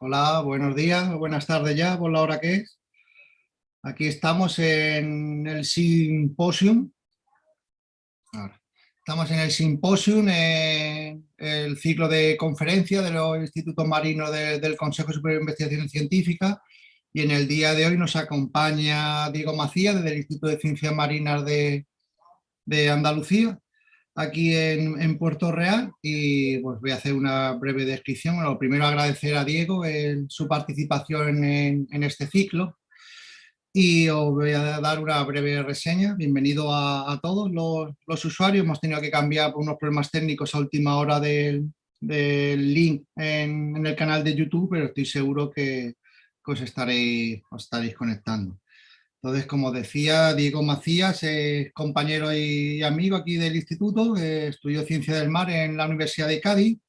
Hola, buenos días o buenas tardes ya, por la hora que es. Aquí estamos en el Seamposium. Estamos en el Seamposium, el ciclo de conferencia de los institutos marinos del Consejo Superior de Investigación Científica. Y en el día de hoy nos acompaña Diego Macías, desde el Instituto de Ciencias Marinas de Andalucía, aquí en Puerto Real, y pues voy a hacer una breve descripción. Bueno, primero agradecer a Diego su participación en este ciclo y os voy a dar una breve reseña. Bienvenido a todos los usuarios. Hemos tenido que cambiar por unos problemas técnicos a última hora del link en el canal de YouTube, pero estoy seguro que os estaréis conectando. Entonces, como decía, Diego Macías es compañero y amigo aquí del instituto, estudió Ciencia del Mar en la Universidad de Cádiz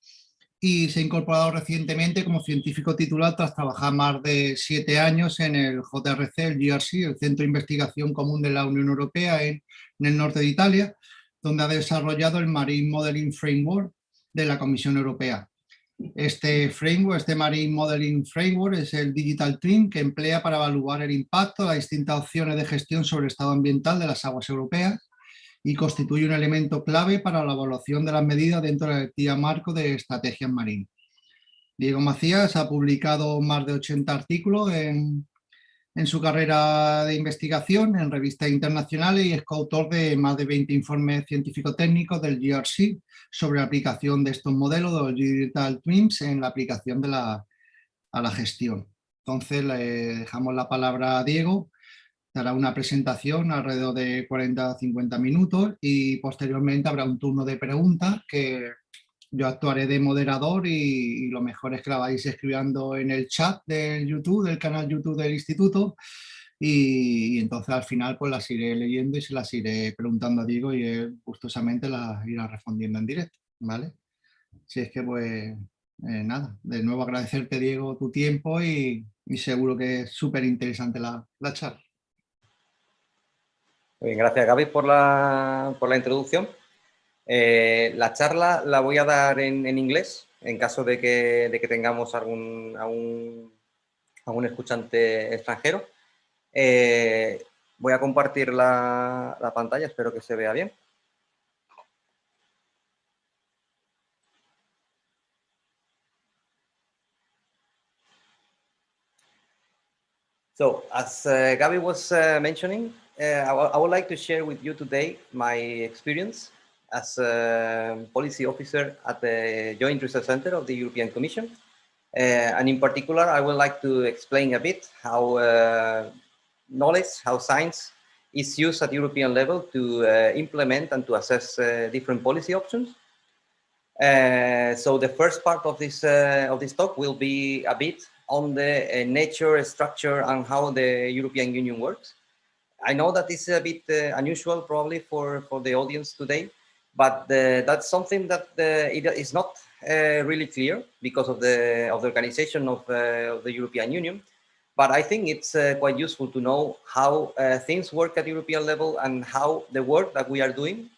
y se ha incorporado recientemente como científico titular tras trabajar más de 7 años en el JRC, el GRC, el Centro de Investigación Común de la Unión Europea en el norte de Italia, donde ha desarrollado el Marine Modeling Framework de la Comisión Europea. Este framework, este Marine Modeling Framework, es el Digital Twin que emplea para evaluar el impacto de las distintas opciones de gestión sobre el estado ambiental de las aguas europeas y constituye un elemento clave para la evaluación de las medidas dentro de la directiva marco de estrategias marinas. Diego Macías ha publicado más de 80 artículos en su carrera de investigación en revistas internacionales y es coautor de más de 20 informes científico-técnicos del GRC sobre la aplicación de estos modelos de los Digital Twins en la aplicación a la gestión. Entonces le dejamos la palabra a Diego, dará una presentación alrededor de 40-50 minutos y posteriormente habrá un turno de preguntas que yo actuaré de moderador y lo mejor es que la vais escribiendo en el chat del YouTube, del canal YouTube del instituto, y entonces al final pues las iré leyendo y se las iré preguntando a Diego y él gustosamente las irá respondiendo en directo, ¿vale? Si es que pues nada, de nuevo agradecerte, Diego, tu tiempo y seguro que es súper interesante la charla. Muy bien, gracias Gaby por la introducción. La charla la voy a dar en inglés, en caso de que tengamos algún escuchante extranjero. Voy a compartir la pantalla, espero que se vea bien. So, as Gaby was mentioning, I would like to share with you today my experience as a policy officer at the Joint Research Center of the European Commission. And in particular, I would like to explain a bit how knowledge, how science is used at European level to implement and to assess different policy options. So the first part of this talk will be a bit on the nature, structure, and how the European Union works. I know that is a bit unusual probably for the audience today, but that's something that it is not really clear because of the organization of the European Union. But I think it's quite useful to know how things work at European level and how the work that we are doing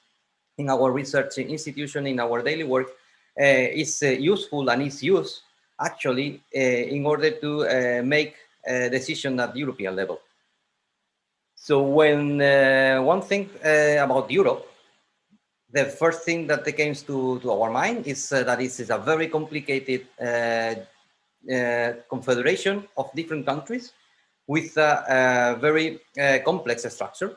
in our research institution, in our daily work, is useful and is used actually in order to make a decision at European level. So when one thinks about Europe, the first thing that comes to our mind is that it is a very complicated confederation of different countries with a very complex structure.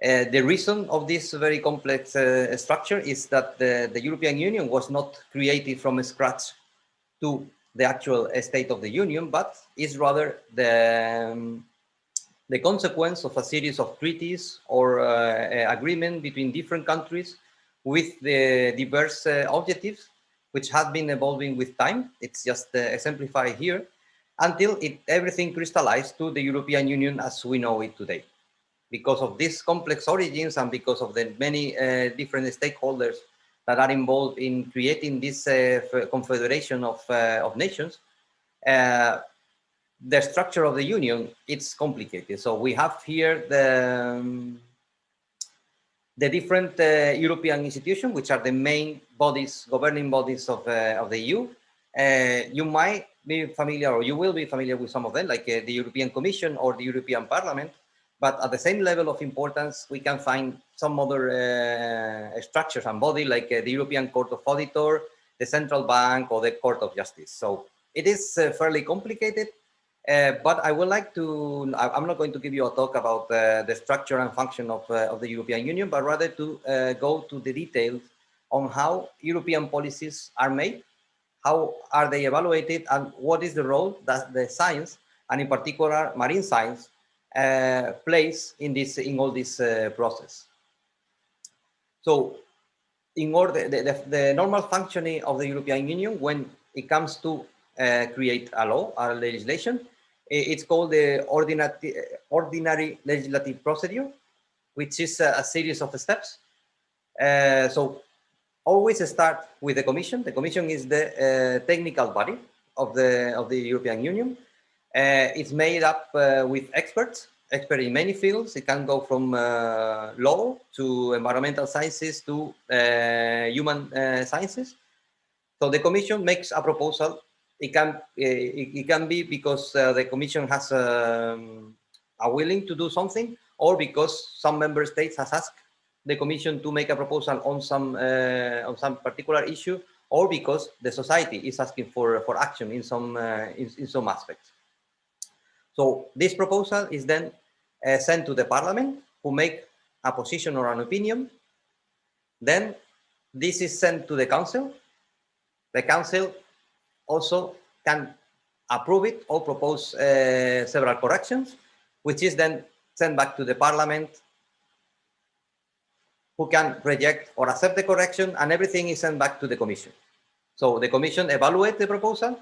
The reason of this very complex structure is that the European Union was not created from scratch to the actual state of the Union, but is rather the consequence of a series of treaties or agreement between different countries with the diverse objectives, which have been evolving with time. It's just exemplified here until everything crystallized to the European Union as we know it today. Because of these complex origins and because of the many different stakeholders that are involved in creating this confederation of nations, the structure of the Union, it's complicated. So we have here the different European institutions, which are the main bodies, governing bodies of the EU. You might be familiar, or you will be familiar with some of them, like the European Commission or the European Parliament. But at the same level of importance, we can find some other structures and bodies like the European Court of Auditor, the Central Bank, or the Court of Justice. So it is fairly complicated, but I would like to, I'm not going to give you a talk about the structure and function of the European Union, but rather to go to the details on how European policies are made, how are they evaluated, and what is the role that the science, and in particular marine science, plays in all this process. So in order, the normal functioning of the European Union when it comes to create a law, a legislation, it's called the ordinary legislative procedure, which is a series of steps. So always start with the Commission. The Commission is the technical body of the European Union. It's made up with experts in many fields. It can go from law to environmental sciences to human sciences. So the Commission makes a proposal. It can be because the Commission has are willing to do something, or because some member states has asked the Commission to make a proposal on some particular issue, or because the society is asking for action in some aspects. So this proposal is then sent to the Parliament, who make a position or an opinion. Then this is sent to the Council. The Council also can approve it or propose several corrections, which is then sent back to the Parliament, who can reject or accept the correction, and everything is sent back to the Commission. So the Commission evaluates the proposal,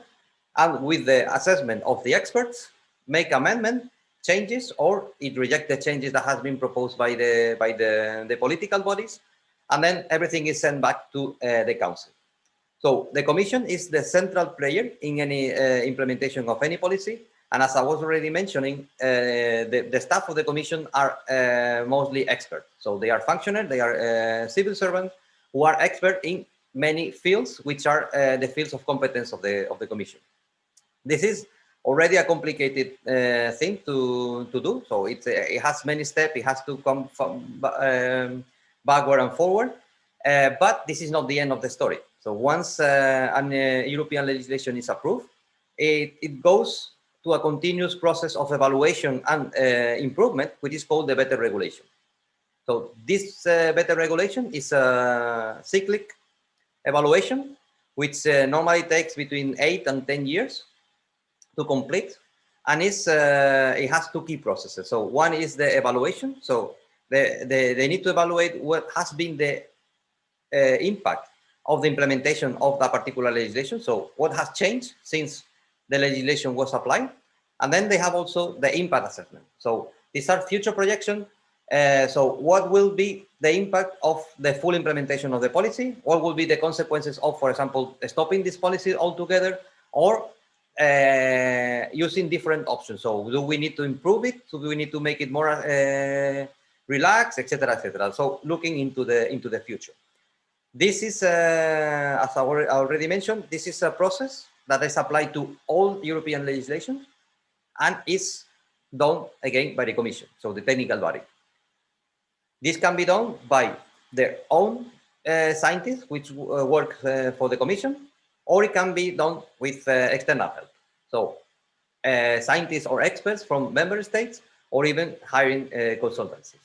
and with the assessment of the experts, make amendment, changes, or it rejects the changes that has been proposed by the political bodies, and then everything is sent back to the Council. So the Commission is the central player in any implementation of any policy, and as I was already mentioning, the staff of the Commission are mostly experts. So they are functionaries, they are civil servants who are expert in many fields, which are the fields of competence of the Commission. This is already a complicated thing to do. So it has many steps. It has to come from backward and forward. But this is not the end of the story. So once an European legislation is approved, it goes to a continuous process of evaluation and improvement, which is called the better regulation. So this better regulation is a cyclic evaluation, which normally takes between 8 and 10 years to complete, and it has two key processes. So one is the evaluation. So they need to evaluate what has been the impact of the implementation of that particular legislation. So what has changed since the legislation was applied? And then they have also the impact assessment. So these are future projections. So what will be the impact of the full implementation of the policy? What will be the consequences of, for example, stopping this policy altogether, or using different options? So do we need to improve it? Do we need to make it more relaxed, etc., etc.? So looking into the future. This is, as I already mentioned, this is a process that is applied to all European legislation and is done again by the Commission, so the technical body. This can be done by their own scientists, which work for the Commission, or it can be done with external help. So scientists or experts from member states, or even hiring consultancies.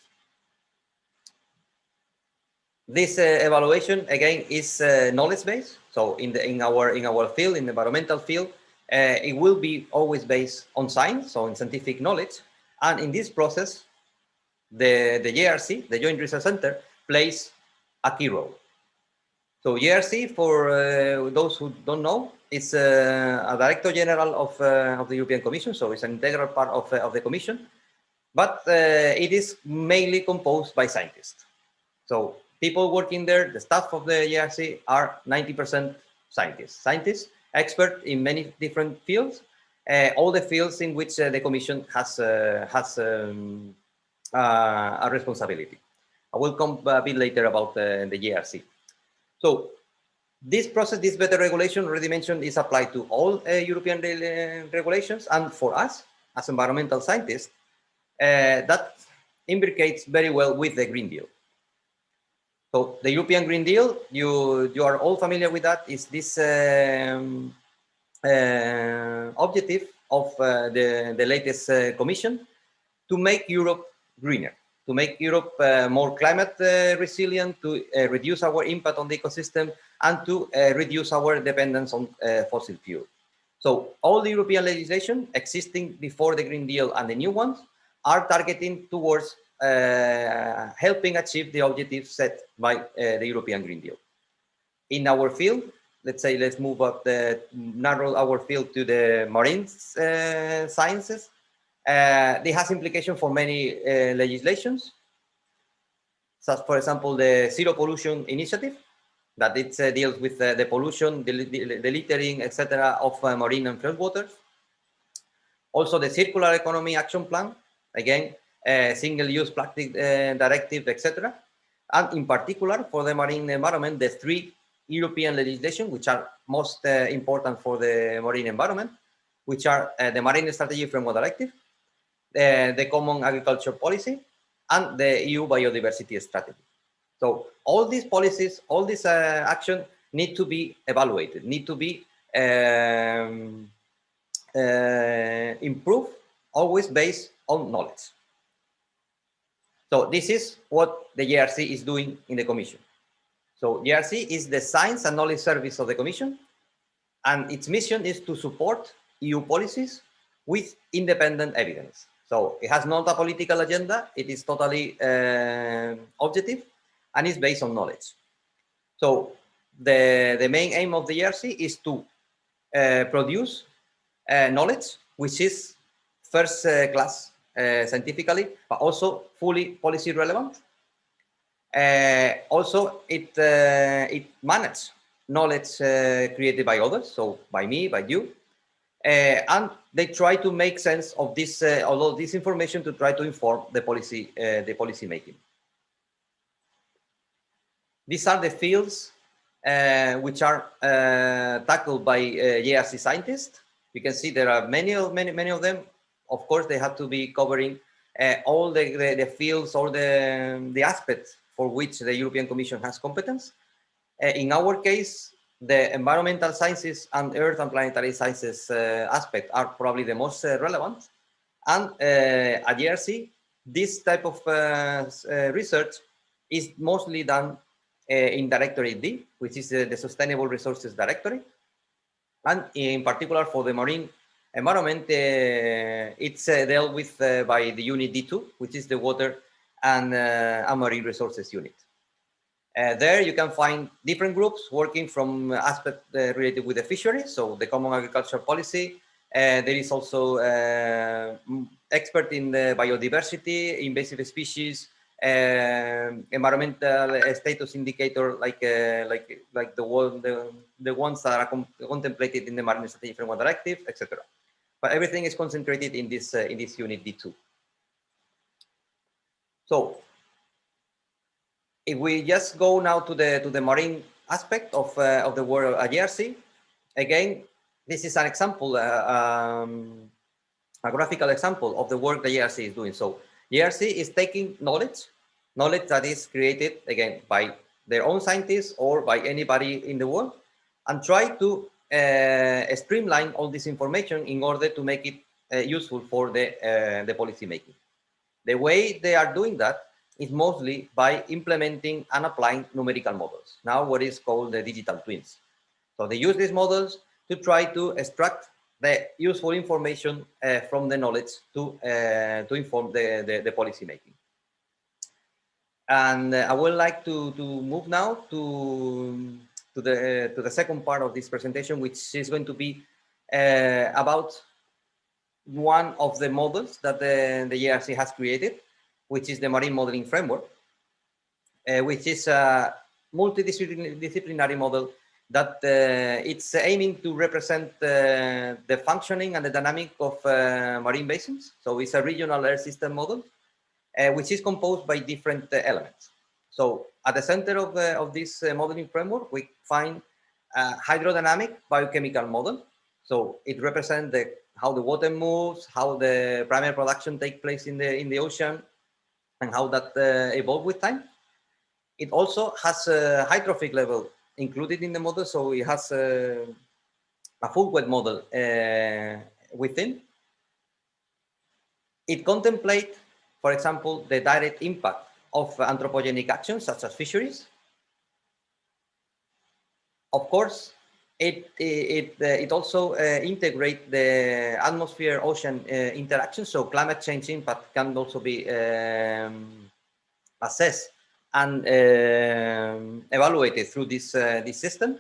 This evaluation again is knowledge-based. So in our field, in the environmental field, it will be always based on science, so in scientific knowledge. And in this process, the JRC, the Joint Research Center, plays a key role. So JRC, for those who don't know, is a Director General of the European Commission. So it's an integral part of the Commission, but it is mainly composed by scientists. So people working there, the staff of the JRC are 90% scientists, expert in many different fields, all the fields in which the Commission has a responsibility. I will come a bit later about the JRC. So This process, this better regulation already mentioned, is applied to all European regulations, and for us as environmental scientists, that imbricates very well with the Green Deal. So the European Green Deal, you are all familiar with that, is this objective of the latest Commission to make Europe greener, to make Europe more climate resilient, to reduce our impact on the ecosystem, and to reduce our dependence on fossil fuel. So all the European legislation existing before the Green Deal and the new ones are targeting towards helping achieve the objectives set by the European Green Deal. In our field, let's move up narrow our field to the marine sciences. It has implication for many legislations, such, for example, the Zero Pollution Initiative, that it deals with the pollution, the littering, etc., of marine and freshwaters. Also, the Circular Economy Action Plan, again, Single-Use Plastic Directive, etc. And in particular, for the marine environment, the 3 European legislation, which are most important for the marine environment, which are the Marine Strategy Framework Directive, the Common Agriculture Policy, and the EU Biodiversity Strategy. So all these policies, all this action need to be evaluated, need to be improved, always based on knowledge. So this is what the JRC is doing in the Commission. So JRC is the Science and Knowledge Service of the Commission, and its mission is to support EU policies with independent evidence. So it has not a political agenda, it is totally objective, and is based on knowledge. So the main aim of the JRC is to produce knowledge which is first class scientifically, but also fully policy relevant. Also, it manages knowledge created by others, so by me, by you, and they try to make sense of this, all of this information to try to inform the policy making. These are the fields which are tackled by JRC scientists. You can see there are many of them. Of course, they have to be covering all the fields or the aspects for which the European Commission has competence. In our case, the environmental sciences and earth and planetary sciences aspect are probably the most relevant. And at JRC, this type of research is mostly done in Directorate D, which is the Sustainable Resources Directorate. And in particular for the marine environment, it's dealt with by the unit D2, which is the Water and Marine Resources unit. There you can find different groups working from aspects related with the fisheries, so the Common Agricultural Policy. There is also expert in the biodiversity, invasive species, environmental status indicator like the ones that are contemplated in the Marine Strategy Framework Directive, etc. But everything is concentrated in this unit D2. So if we just go now to the marine aspect of the work at JRC, again, this is an example, a graphical example of the work the JRC is doing. So JRC is taking knowledge that is created, again, by their own scientists or by anybody in the world, and try to streamline all this information in order to make it useful for the policy making. The way they are doing that is mostly by implementing and applying numerical models, now what is called the digital twins. So they use these models to try to extract the useful information from the knowledge to inform the policy making. And I would like to move now to the second part of this presentation, which is going to be about one of the models that the JRC has created, which is the Marine Modeling Framework, which is a multidisciplinary model that it's aiming to represent the functioning and the dynamic of marine basins. So it's a regional air system model, which is composed by different elements. So at the center of this modeling framework, we find hydrodynamic biochemical model. So it represents how the water moves, how the primary production takes place in the ocean, and how that evolves with time. It also has a hydrotrophic level included in the model, so it has a full wet model within. It contemplates, for example, the direct impact of anthropogenic actions such as fisheries. Of course, it also integrates the atmosphere-ocean interaction, so climate change impact can also be assessed and evaluated through this system.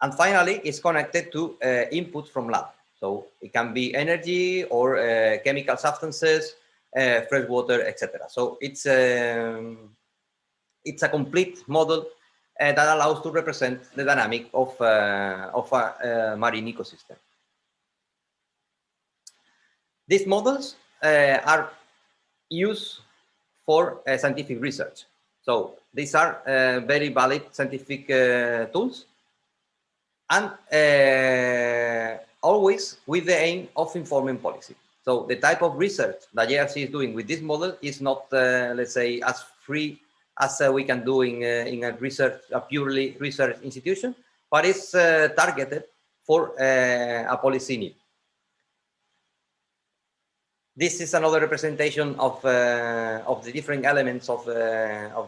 And finally, it's connected to input from lab. So it can be energy or chemical substances, fresh water, etc. So it's a complete model that allows to represent the dynamic of a marine ecosystem. These models are used for scientific research. So these are very valid scientific tools, and always with the aim of informing policy. So the type of research that JRC is doing with this model is not, let's say, as free as we can do in a purely research institution, but it's targeted for a policy need. This is another representation of the different elements of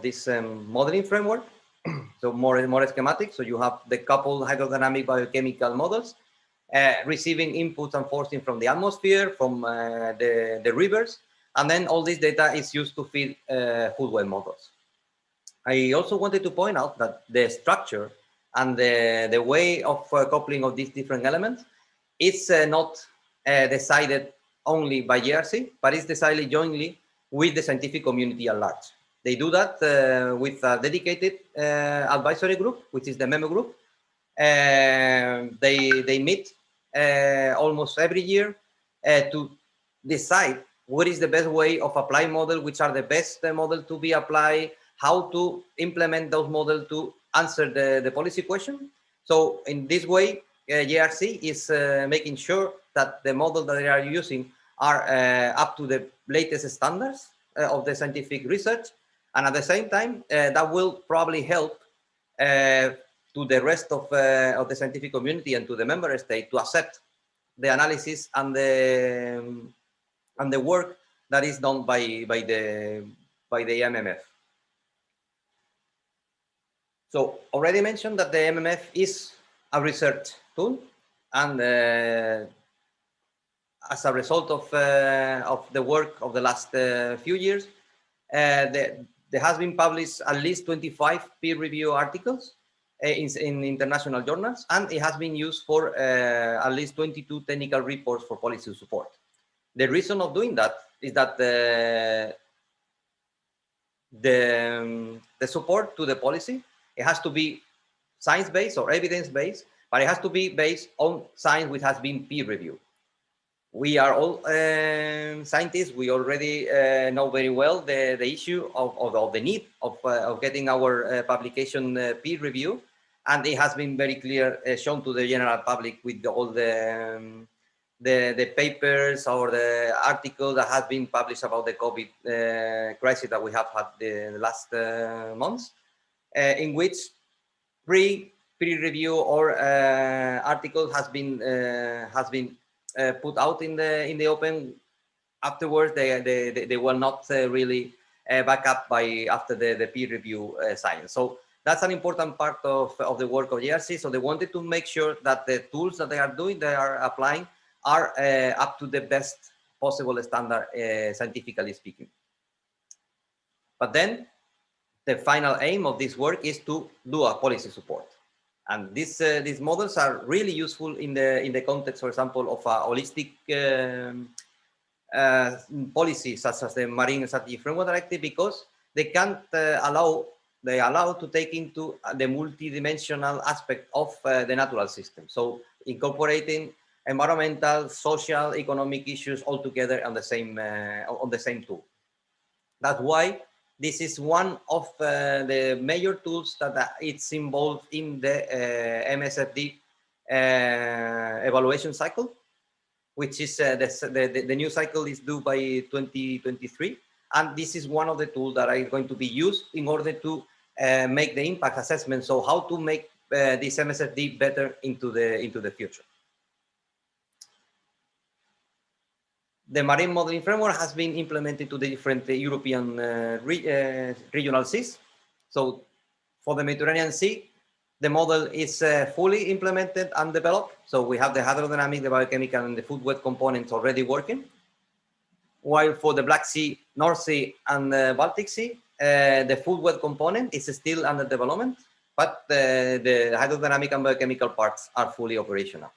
this modeling framework. So more schematic. So you have the coupled hydrodynamic biochemical models receiving inputs and forcing from the atmosphere, from the rivers, and then all this data is used to feed full web models. I also wanted to point out that the structure and the way of coupling of these different elements is not decided only by JRC, but it's decided jointly with the scientific community at large. They do that with a dedicated advisory group, which is the MEMO group. They meet almost every year to decide what is the best way of applying model, which are the best model to be applied, how to implement those models to answer the policy question. So in this way, JRC is making sure that the models that they are using are up to the latest standards of the scientific research. And at the same time, that will probably help to the rest of the scientific community and to the member state to accept the analysis and the work that is done by the MMF. So already mentioned that the MMF is a research tool, and as a result of the work of the last few years, there has been published at least 25 peer-review articles in international journals, and it has been used for at least 22 technical reports for policy support. The reason of doing that is that the support to the policy, it has to be science-based or evidence-based, but it has to be based on science which has been peer-reviewed. We are all scientists. We already know very well the issue of the need of getting our publication peer review, and it has been very clear shown to the general public with all the papers or the articles that have been published about the COVID crisis that we have had the last months, in which peer review or articles has been put out in the open. Afterwards, they were not really backed up after the peer review science. So that's an important part of the work of JRC. So they wanted to make sure that the tools that they are applying are up to the best possible standard, scientifically speaking. But then the final aim of this work is to do a policy support. And these models are really useful in the context, for example, of a holistic policy such as the Marine Strategy Framework Directive, because they can't allow to take into the multidimensional aspect of the natural system. So incorporating environmental, social, economic issues all together on the same tool. That's why this is one of the major tools that it's involved in the MSFD evaluation cycle, which is the new cycle is due by 2023. And this is one of the tools that are going to be used in order to make the impact assessment. So how to make this MSFD better into the future. The marine modeling framework has been implemented to the different European regional seas. So for the Mediterranean Sea, the model is fully implemented and developed. So we have the hydrodynamic, the biochemical, and the food web components already working. While for the Black Sea, North Sea, and the Baltic Sea, the food web component is still under development, but the hydrodynamic and biochemical parts are fully operational.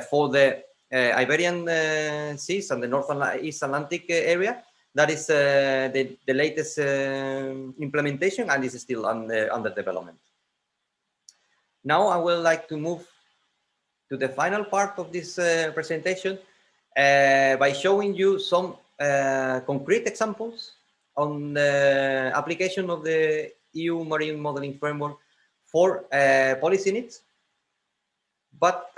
For the Iberian Seas and the North and East Atlantic area, that is the latest implementation, and is still under development. Now I would like to move to the final part of this presentation by showing you some concrete examples on the application of the EU Marine Modeling Framework for policy needs. But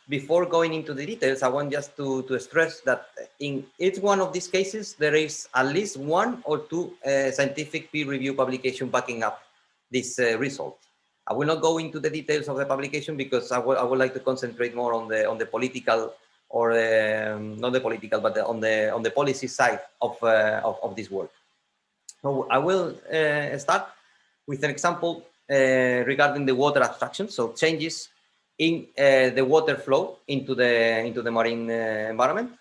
before going into the details, I want just to stress that in each one of these cases, there is at least one or two scientific peer review publication backing up this result. I will not go into the details of the publication because I would like to concentrate more on the political, or not the political, but on the policy side of this work. So I will start with an example regarding the water abstraction. So changes in the water flow into the marine environment.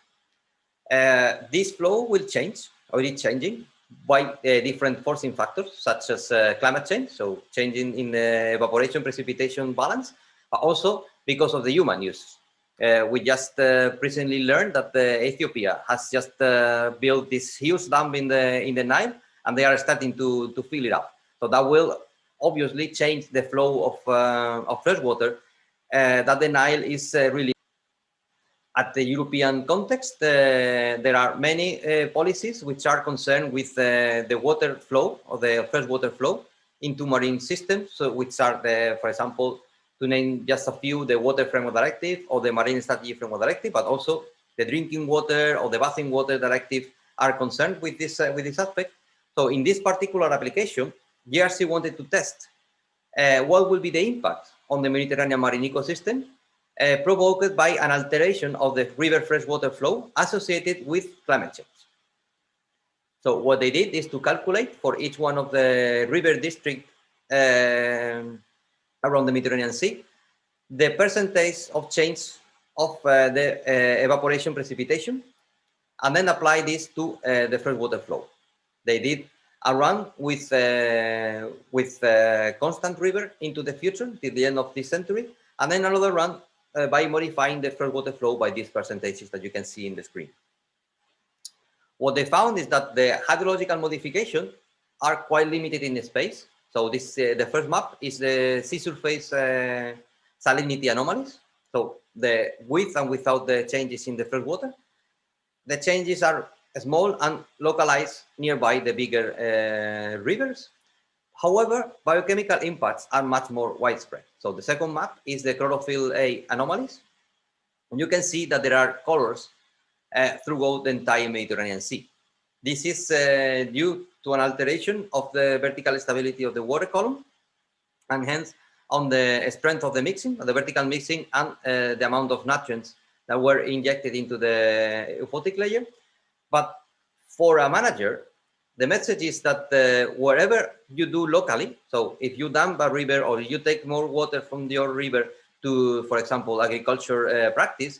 This flow will change, or it's changing, by different forcing factors, such as climate change, so changing in the evaporation precipitation balance, but also because of the human use. We just recently learned that Ethiopia has just built this huge dam in the Nile, and they are starting to fill it up. So that will obviously change the flow of fresh water that the Nile is really. At the European context, there are many policies which are concerned with the water flow, or the fresh water flow into marine systems, so which are, for example, to name just a few, the Water Framework Directive or the Marine Strategy Framework Directive, but also the Drinking Water or the Bathing Water Directive are concerned with this aspect. So in this particular application, GRC wanted to test what will be the impact on the Mediterranean marine ecosystem provoked by an alteration of the river freshwater flow associated with climate change. So what they did is to calculate for each one of the river districts around the Mediterranean Sea, the percentage of change of the evaporation precipitation, and then apply this to the freshwater flow. They did a run with constant river into the future till the end of this century, and then another run by modifying the freshwater flow by these percentages that you can see in the screen. What they found is that the hydrological modifications are quite limited in the space. So this the first map is the sea surface salinity anomalies. So the with and without the changes in the freshwater. The changes are small and localized nearby the bigger rivers. However, biochemical impacts are much more widespread. So the second map is the chlorophyll A anomalies. And you can see that there are colors throughout the entire Mediterranean Sea. This is due to an alteration of the vertical stability of the water column, and hence on the strength of the mixing, the vertical mixing, and the amount of nutrients that were injected into the euphotic layer. But for a manager, the message is that wherever you do locally, so if you dam a river or you take more water from your river to, for example, agriculture practice,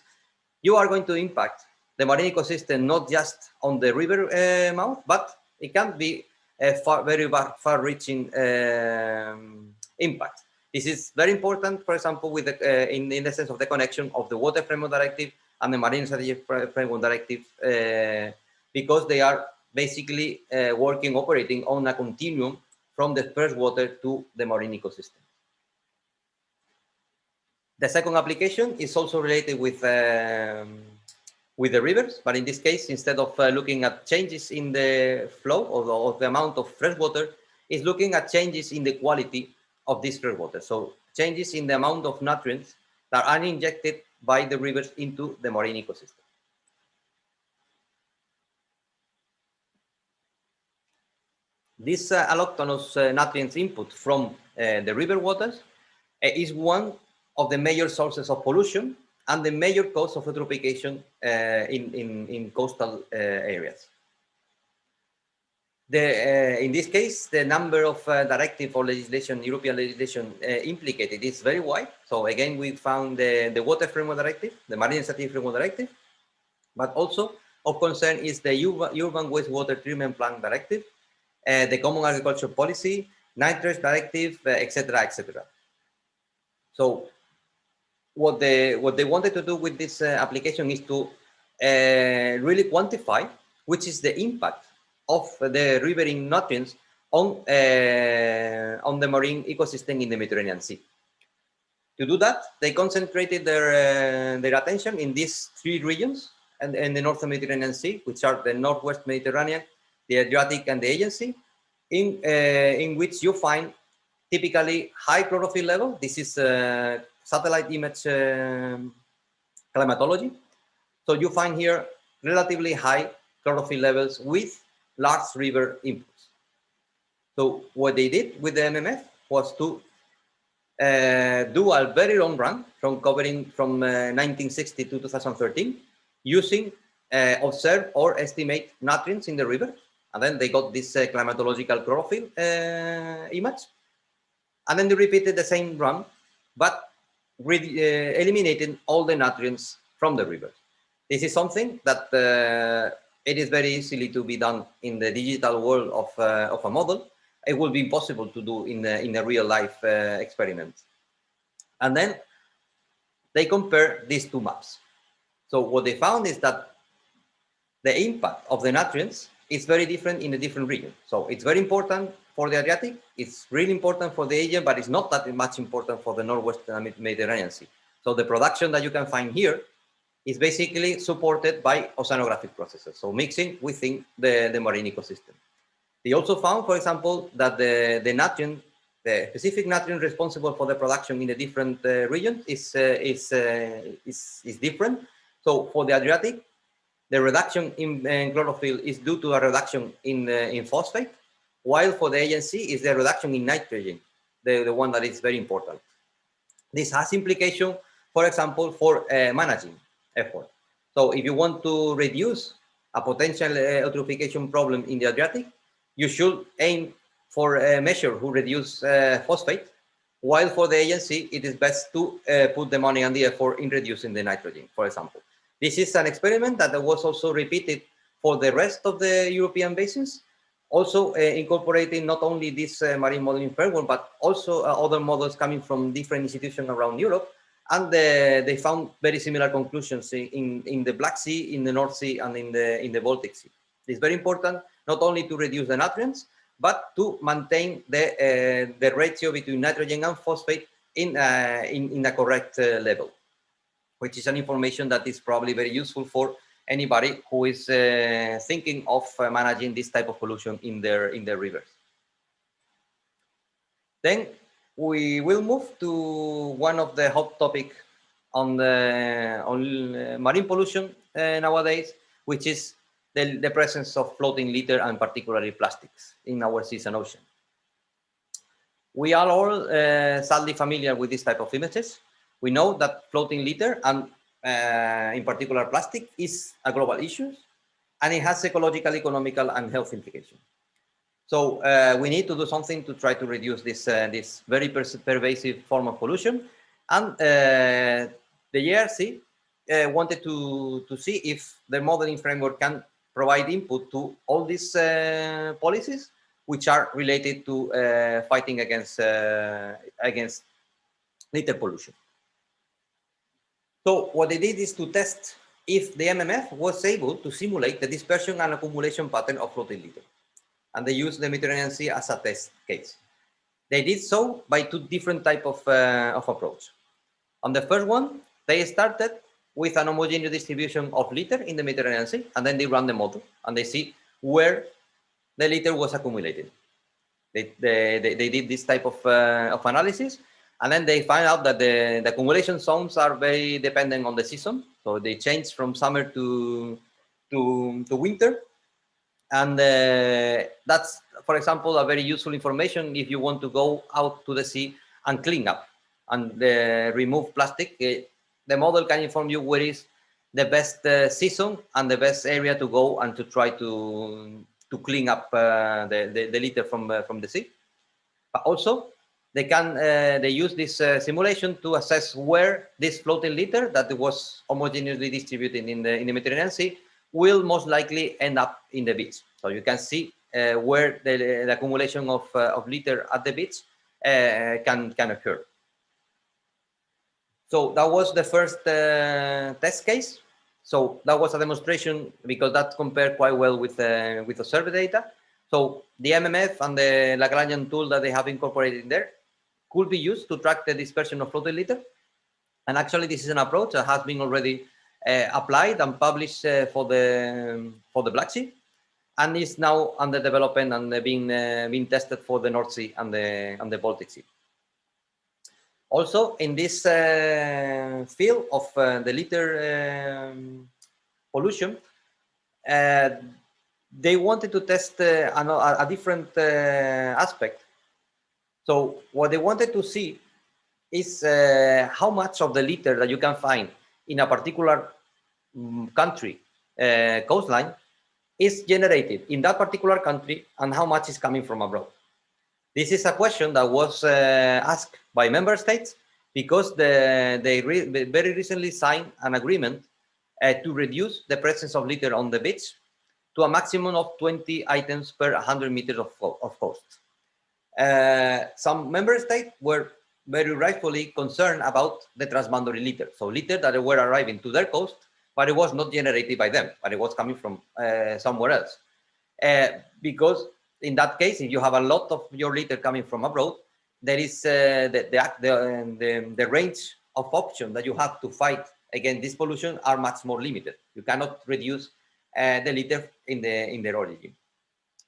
you are going to impact the marine ecosystem, not just on the river mouth, but it can be a very far-reaching impact. This is very important, for example, with the, in the sense of the connection of the Water Framework Directive and the Marine Strategy Framework Directive, because they are basically operating on a continuum from the first water to the marine ecosystem. The second application is also related with with the rivers, but in this case, instead of looking at changes in the flow or the amount of fresh water, is looking at changes in the quality of this fresh water. So changes in the amount of nutrients that are injected by the rivers into the marine ecosystem. This allochthonous nutrients input from the river waters is one of the major sources of pollution and the major cause of eutrophication in coastal areas. In this case, the number of directive or legislation, European legislation implicated is very wide. So again, we found the Water Framework Directive, the Marine Strategic Framework Directive, but also of concern is the Urban Wastewater Treatment Plant Directive, the Common Agriculture Policy, Nitrates Directive, etc., etc. So what they wanted to do with this application is to really quantify which is the impact of the riverine nutrients on the marine ecosystem in the Mediterranean Sea. To do that, they concentrated their attention in these three regions and in the Northern Mediterranean Sea, which are the Northwest Mediterranean, the Adriatic, and the Aegean Sea, in which you find typically high chlorophyll level. This is satellite image climatology. So you find here relatively high chlorophyll levels with large river inputs. So what they did with the MMF was to do a very long run from covering from 1960 to 2013 using observe or estimate nutrients in the river. And then they got this climatological chlorophyll image. And then they repeated the same run, but eliminating all the nutrients from the river. This is something that it is very easily to be done in the digital world of a model. It will be impossible to do in a real life experiment. And then they compare these two maps. So what they found is that the impact of the nutrients is very different in the different regions. So it's very important for the Adriatic, it's really important for the Aegean, but it's not that much important for the Northwestern Mediterranean Sea. So the production that you can find here is basically supported by oceanographic processes, so mixing within the marine ecosystem. They also found, for example, that the nutrient, the specific nutrient responsible for the production in the different regions is different. So for the Adriatic, the reduction in chlorophyll is due to a reduction in phosphate, while for the Aegean Sea is the reduction in nitrogen, the one that is very important. This has implication, for example, for managing effort. So if you want to reduce a potential eutrophication problem in the Adriatic, you should aim for a measure who reduce phosphate, while for the Aegean Sea, it is best to put the money and the effort in reducing the nitrogen, for example. This is an experiment that was also repeated for the rest of the European basins, also incorporating not only this marine modeling framework, but also other models coming from different institutions around Europe. And they found very similar conclusions in the Black Sea, in the North Sea, and in the Baltic Sea. It's very important not only to reduce the nutrients, but to maintain the ratio between nitrogen and phosphate in a correct level, which is an information that is probably very useful for anybody who is thinking of managing this type of pollution in their rivers. Then we will move to one of the hot topic on marine pollution nowadays, which is the presence of floating litter and particularly plastics in our seas and oceans. We are all sadly familiar with this type of images. We know that floating litter and in particular plastic is a global issue, and it has ecological, economical, and health implications. So we need to do something to try to reduce this very pervasive form of pollution. And the JRC wanted to see if the modeling framework can provide input to all these policies, which are related to fighting against litter pollution. So what they did is to test if the MMF was able to simulate the dispersion and accumulation pattern of floating litter. And they used the Mediterranean Sea as a test case. They did so by two different types of approach. On the first one, they started with an homogeneous distribution of litter in the Mediterranean Sea, and then they run the model and they see where the litter was accumulated. They did this type of analysis, and then they find out that the accumulation zones are very dependent on the season. So they change from summer to winter. And that's, for example, a very useful information if you want to go out to the sea and clean up and remove plastic. The model can inform you where is the best season and the best area to go and to try to clean up the litter from the sea. But also, they use this simulation to assess where this floating litter that was homogeneously distributed in the Mediterranean Sea will most likely end up in the beach. So you can see where the accumulation of litter at the beach can occur. So that was the first test case. So that was a demonstration because that compared quite well with the survey data. So the MMF and the Lagrangian tool that they have incorporated in there could be used to track the dispersion of floating litter. And actually, this is an approach that has been already applied and published for the Black Sea, and is now under development and being tested for the North Sea and the Baltic Sea. Also, in this field of the litter pollution, they wanted to test a different aspect. So what they wanted to see is how much of the litter that you can find in a particular country coastline is generated in that particular country and how much is coming from abroad. This is a question that was asked by member states because they very recently signed an agreement to reduce the presence of litter on the beach to a maximum of 20 items per 100 meters of coast. Some member states were very rightfully concerned about the transboundary litter. So litter that were arriving to their coast, but it was not generated by them, but it was coming from somewhere else. Because in that case, if you have a lot of your litter coming from abroad, there is the range of options that you have to fight against this pollution are much more limited. You cannot reduce the litter in their origin.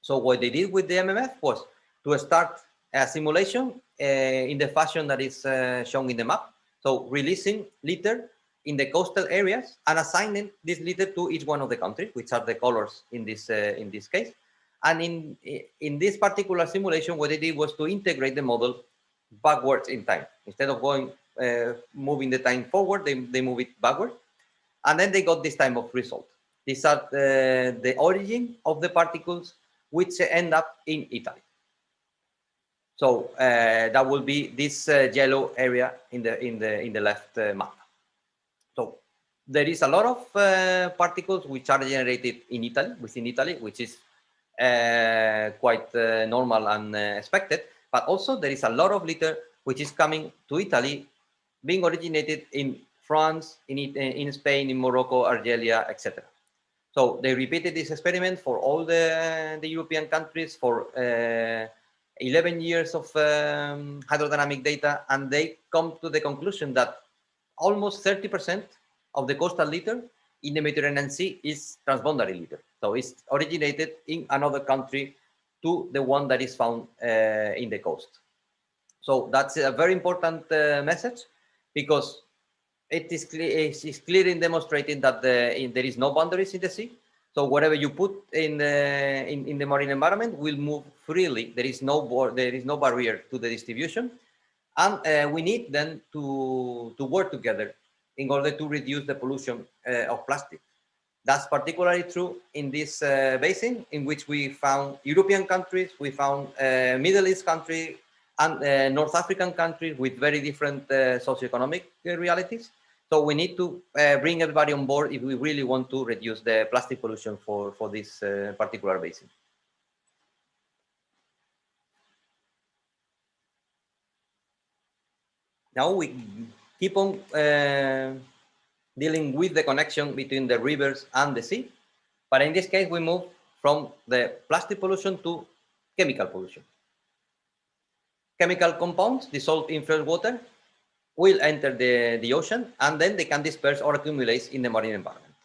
So what they did with the MMF was to start a simulation in the fashion that is shown in the map. So releasing litter in the coastal areas and assigning this litter to each one of the countries, which are the colors in this case. And in this particular simulation, what they did was to integrate the model backwards in time. Instead of moving the time forward, they move it backward. And then they got this type of result. These are the origin of the particles which end up in Italy. So that will be this yellow area in the left map. So there is a lot of particles which are generated in Italy, within Italy, which is quite normal and expected. But also there is a lot of litter which is coming to Italy, being originated in France, in Spain, in Morocco, Algeria, etc. So they repeated this experiment for all the European countries for 11 years of hydrodynamic data, and they come to the conclusion that almost 30% of the coastal litter in the Mediterranean Sea is transboundary litter. So it's originated in another country to the one that is found in the coast. So that's a very important message, because it is clearly demonstrating that there is no boundaries in the sea. So whatever you put in the marine environment will move freely. There is no barrier to the distribution, and we need then to work together in order to reduce the pollution of plastic. That's particularly true in this basin, in which we found European countries, we found Middle East countries, and North African countries with very different socioeconomic realities. So we need to bring everybody on board if we really want to reduce the plastic pollution for this particular basin. Now we keep on dealing with the connection between the rivers and the sea. But in this case, we move from the plastic pollution to chemical pollution. Chemical compounds dissolved in fresh water will enter the ocean, and then they can disperse or accumulate in the marine environment.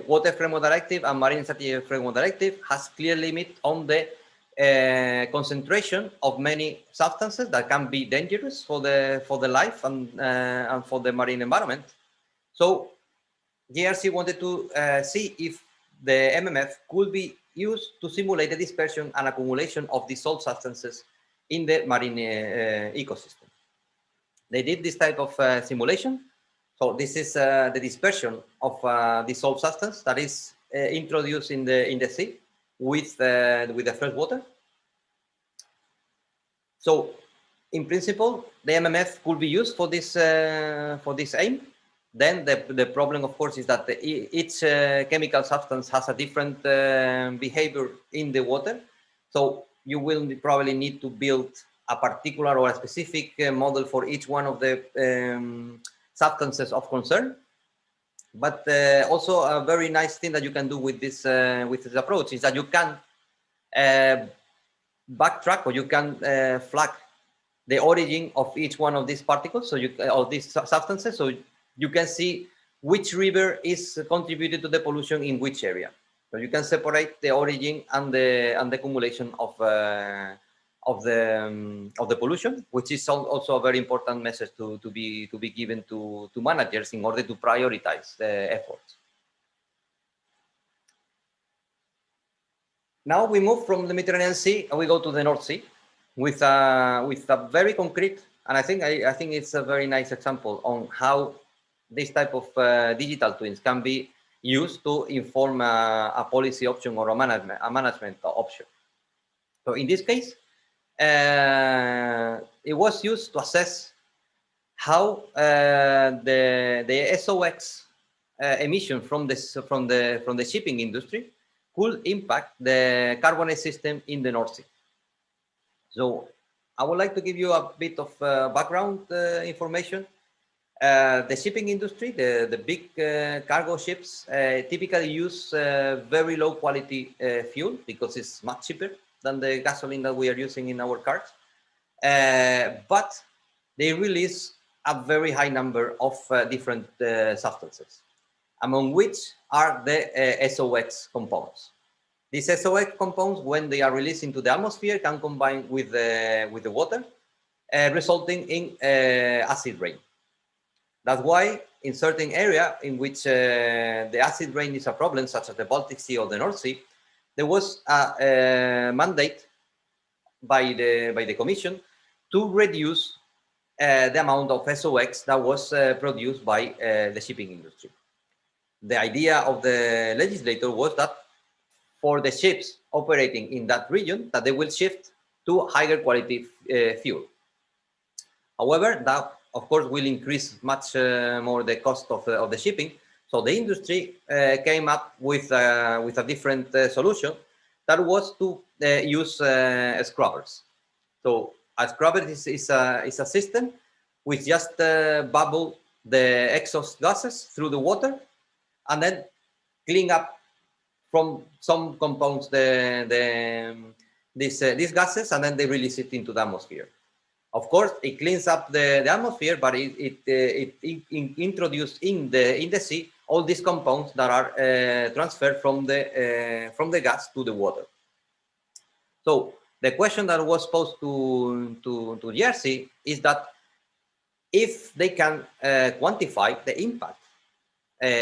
Water Framework Directive and Marine Strategic Framework Directive has clear limit on the concentration of many substances that can be dangerous for the life and for the marine environment. So JRC wanted to see if the MMF could be used to simulate the dispersion and accumulation of dissolved substances in the marine ecosystem. They did this type of simulation. So this is the dispersion of dissolved substance that is introduced in the sea with the fresh water. So in principle, the MMF could be used for this aim. Then the problem, of course, is that each chemical substance has a different behavior in the water. So you will probably need to build a particular or a specific model for each one of the substances of concern. But also a very nice thing that you can do with this approach is that you can backtrack, or you can flag the origin of each one of these particles, so of these substances, so you can see which river is contributed to the pollution in which area. So you can separate the origin and the accumulation of the pollution, which is also a very important message to be given to managers in order to prioritize the efforts. Now we move from the Mediterranean Sea and we go to the North Sea with a very concrete, and I think it's a very nice example on how this type of digital twins can be used to inform a policy option or a management option. So in this case, it was used to assess how the SOx emission from the shipping industry could impact the carbonate system in the North Sea. So I would like to give you a bit of background information. The shipping industry, the big cargo ships, typically use very low quality fuel because it's much cheaper than the gasoline that we are using in our cars. But they release a very high number of different substances, among which are the SOx compounds. These SOx compounds, when they are released into the atmosphere, can combine with the water, resulting in acid rain. That's why in certain areas in which the acid rain is a problem, such as the Baltic Sea or the North Sea, there was a mandate by the Commission to reduce the amount of SOx that was produced by the shipping industry. The idea of the legislator was that for the ships operating in that region, that they will shift to higher quality fuel. However, that of course will increase much more the cost of the shipping. So the industry came up with a different solution that was to use scrubbers. So a scrubber is a system which just bubble the exhaust gases through the water and then clean up from some compounds these gases, and then they release it into the atmosphere. Of course, it cleans up the atmosphere, but it introduces in the sea all these compounds that are transferred from the gas to the water. So the question that was posed to JRC is that if they can quantify the impact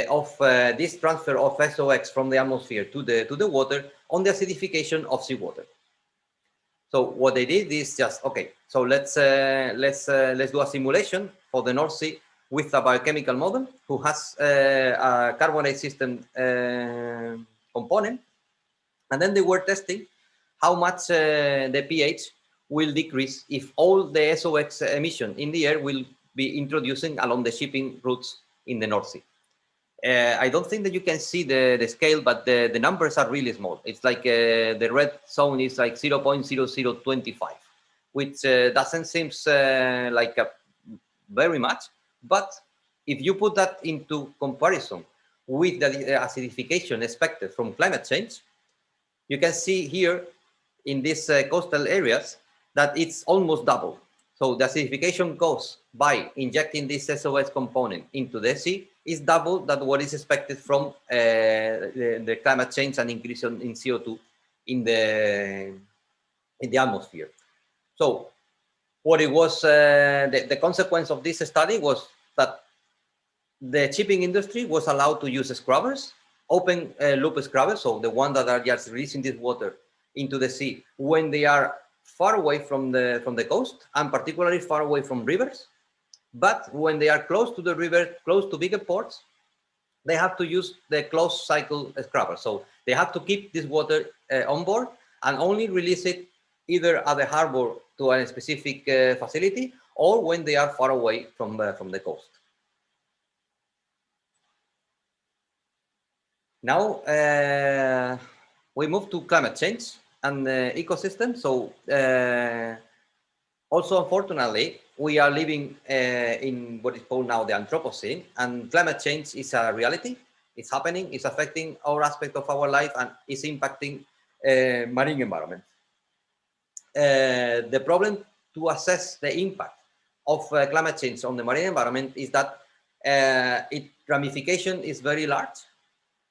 of this transfer of SOx from the atmosphere to the water on the acidification of seawater. So what they did is just, okay, so let's do a simulation for the North Sea with a biochemical model who has a carbonate system component, and then they were testing how much the pH will decrease if all the SOx emission in the air will be introducing along the shipping routes in the North Sea. I don't think that you can see the scale, but the numbers are really small. It's like the red zone is like 0.0025, which doesn't seem like very much. But if you put that into comparison with the acidification expected from climate change, you can see here in these coastal areas that it's almost double. So the acidification caused by injecting this SOS component into the sea is double than what is expected from the climate change and increase in CO2 in the atmosphere. So what it was, the consequence of this study was that the shipping industry was allowed to use scrubbers, open loop scrubbers, so the ones that are just releasing this water into the sea when they are far away from the coast, and particularly far away from rivers. But when they are close to the river, close to bigger ports, they have to use the closed cycle scrubber. So they have to keep this water on board and only release it either at the harbor to a specific facility or when they are far away from the coast. Now we move to climate change and ecosystem. So also, unfortunately, we are living in what is called now the Anthropocene, and climate change is a reality. It's happening, it's affecting our aspect of our life, and it's impacting marine environment. The problem to assess the impact of climate change on the marine environment is that its ramification is very large.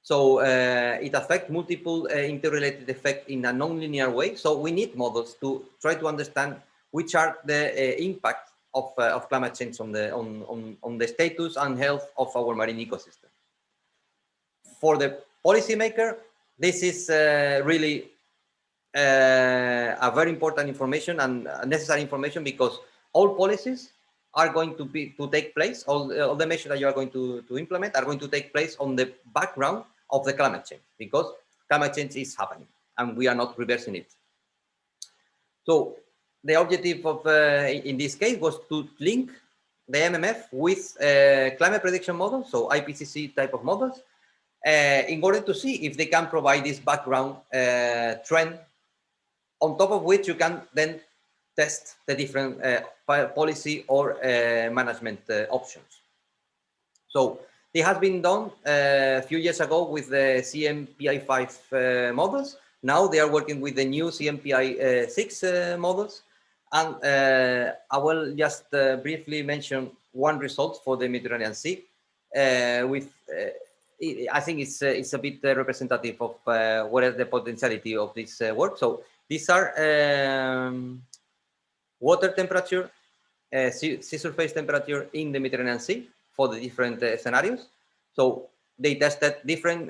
So it affects multiple interrelated effects in a non-linear way. So we need models to try to understand which are the impact of climate change on the status and health of our marine ecosystem. For the policymaker, this is really a very important information and necessary information, because all policies are going to take place, all the measures that you are going to implement are going to take place on the background of the climate change, because climate change is happening and we are not reversing it. So the objective of, in this case, was to link the MMF with climate prediction models, so IPCC type of models, in order to see if they can provide this background trend, on top of which you can then test the different policy or management options. So it has been done a few years ago with the CMPI5 models. Now they are working with the new CMPI6 models. And I will just briefly mention one result for the Mediterranean Sea. I think it's a bit representative of what is the potentiality of this work. So these are water temperature, sea surface temperature in the Mediterranean Sea for the different scenarios. So they tested different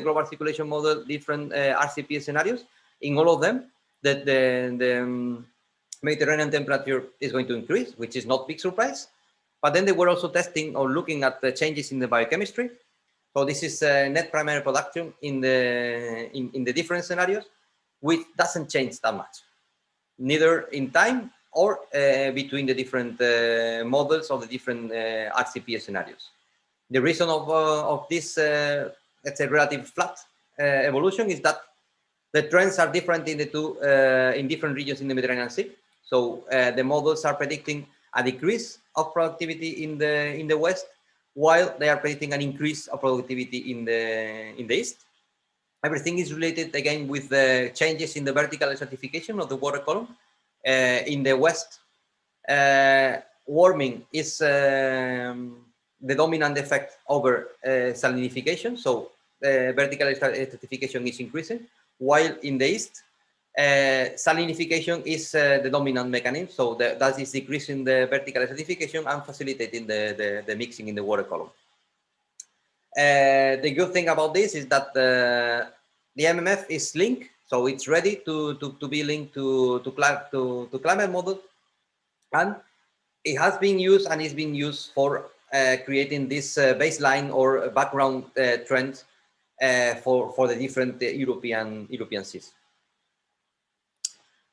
global circulation model, different RCP scenarios. In all of them, the Mediterranean temperature is going to increase, which is not big surprise. But then they were also testing or looking at the changes in the biochemistry. So this is net primary production in the different scenarios, which doesn't change that much, neither in time or between the different models of the different RCP scenarios. The reason of this, let's say, relative flat evolution is that the trends are different in the two in different regions in the Mediterranean Sea. So the models are predicting a decrease of productivity in the west, while they are predicting an increase of productivity in the east. Everything is related again with the changes in the vertical stratification of the water column. In the west, warming is the dominant effect over salinification. So vertical stratification is increasing, while in the east, salinification is the dominant mechanism. So that is decreasing the vertical stratification and facilitating the mixing in the water column. The good thing about this is that the MMF is linked, so it's ready to be linked to climate model, and it has been used and is being used for creating this baseline or background trend for the different European seas.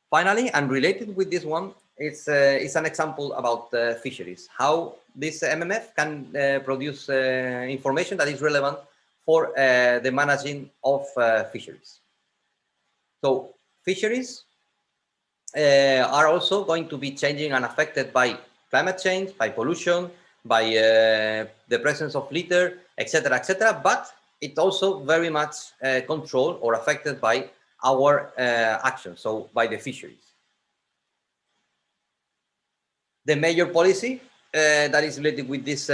Finally, and related with this one, it's an example about fisheries, how this MMF can produce information that is relevant for the managing of fisheries. So fisheries are also going to be changing and affected by climate change, by pollution, by the presence of litter, etc., etc. But it's also very much controlled or affected by our actions, so by the fisheries. The major policy that is related with this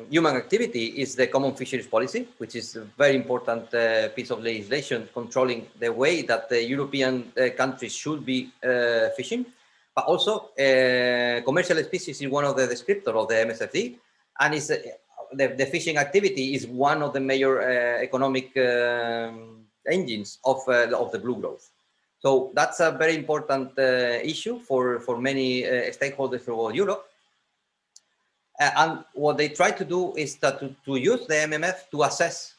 human activity is the common fisheries policy, which is a very important piece of legislation controlling the way that the European countries should be fishing. But also, commercial species is one of the descriptors of the MSFD, and is the fishing activity is one of the major economic engines of the blue growth. So that's a very important issue for many stakeholders throughout Europe. And what they try to do is that to use the MMF to assess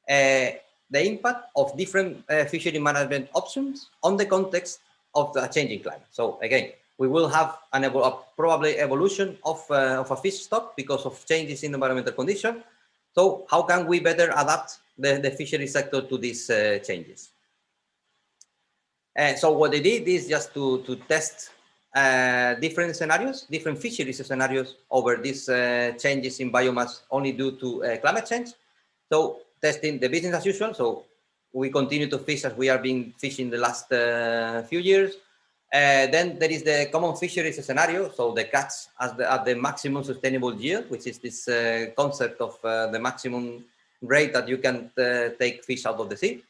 the impact of different fishery management options on the context of the changing climate. So again, we will have probably evolution of a fish stock because of changes in environmental conditions. So how can we better adapt the fishery sector to these changes? So what they did is just to test different scenarios, different fisheries scenarios over these changes in biomass only due to climate change. So testing the business as usual. So we continue to fish as we are being fishing the last few years. Then there is the common fisheries scenario. So the catch at the maximum sustainable yield, which is this concept of the maximum rate that you can take fish out of the sea.